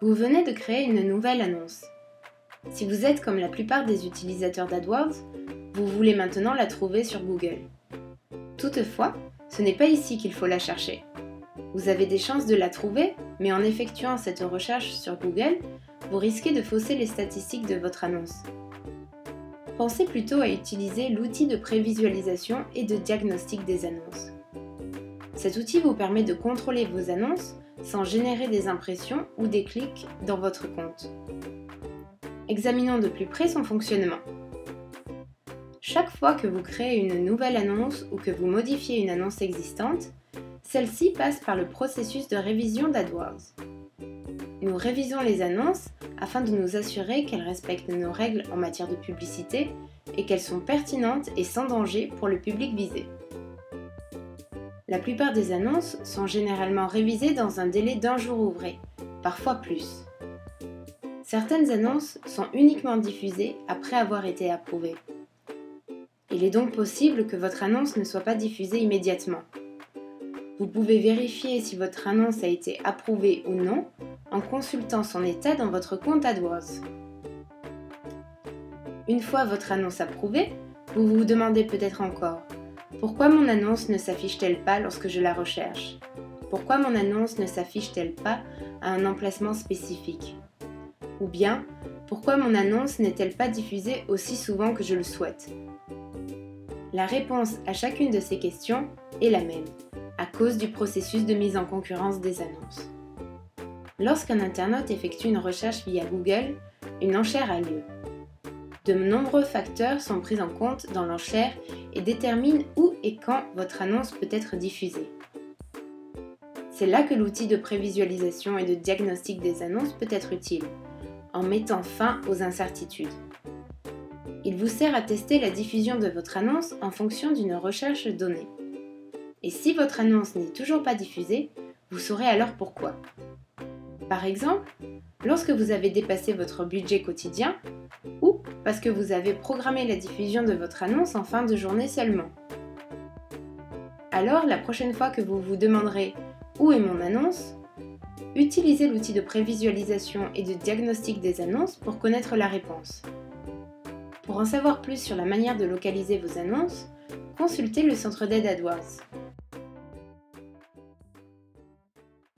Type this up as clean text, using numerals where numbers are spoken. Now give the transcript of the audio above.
Vous venez de créer une nouvelle annonce. Si vous êtes comme la plupart des utilisateurs d'AdWords, vous voulez maintenant la trouver sur Google. Toutefois, ce n'est pas ici qu'il faut la chercher. Vous avez des chances de la trouver, mais en effectuant cette recherche sur Google, vous risquez de fausser les statistiques de votre annonce. Pensez plutôt à utiliser l'outil de prévisualisation et de diagnostic des annonces. Cet outil vous permet de contrôler vos annonces sans générer des impressions ou des clics dans votre compte. Examinons de plus près son fonctionnement. Chaque fois que vous créez une nouvelle annonce ou que vous modifiez une annonce existante, celle-ci passe par le processus de révision d'AdWords. Nous révisons les annonces afin de nous assurer qu'elles respectent nos règles en matière de publicité et qu'elles sont pertinentes et sans danger pour le public visé. La plupart des annonces sont généralement révisées dans un délai d'1 jour ouvré, parfois plus. Certaines annonces sont uniquement diffusées après avoir été approuvées. Il est donc possible que votre annonce ne soit pas diffusée immédiatement. Vous pouvez vérifier si votre annonce a été approuvée ou non en consultant son état dans votre compte AdWords. Une fois votre annonce approuvée, vous vous demandez peut-être encore: pourquoi mon annonce ne s'affiche-t-elle pas lorsque je la recherche? Pourquoi mon annonce ne s'affiche-t-elle pas à un emplacement spécifique? Ou bien, pourquoi mon annonce n'est-elle pas diffusée aussi souvent que je le souhaite? La réponse à chacune de ces questions est la même, à cause du processus de mise en concurrence des annonces. Lorsqu'un internaute effectue une recherche via Google, une enchère a lieu. De nombreux facteurs sont pris en compte dans l'enchère et déterminent où et quand votre annonce peut être diffusée. C'est là que l'outil de prévisualisation et de diagnostic des annonces peut être utile, en mettant fin aux incertitudes. Il vous sert à tester la diffusion de votre annonce en fonction d'une recherche donnée. Et si votre annonce n'est toujours pas diffusée, vous saurez alors pourquoi. Par exemple, lorsque vous avez dépassé votre budget quotidien, ou parce que vous avez programmé la diffusion de votre annonce en fin de journée seulement. Alors, la prochaine fois que vous vous demanderez « Où est mon annonce ?», utilisez l'outil de prévisualisation et de diagnostic des annonces pour connaître la réponse. Pour en savoir plus sur la manière de localiser vos annonces, consultez le centre d'aide AdWords.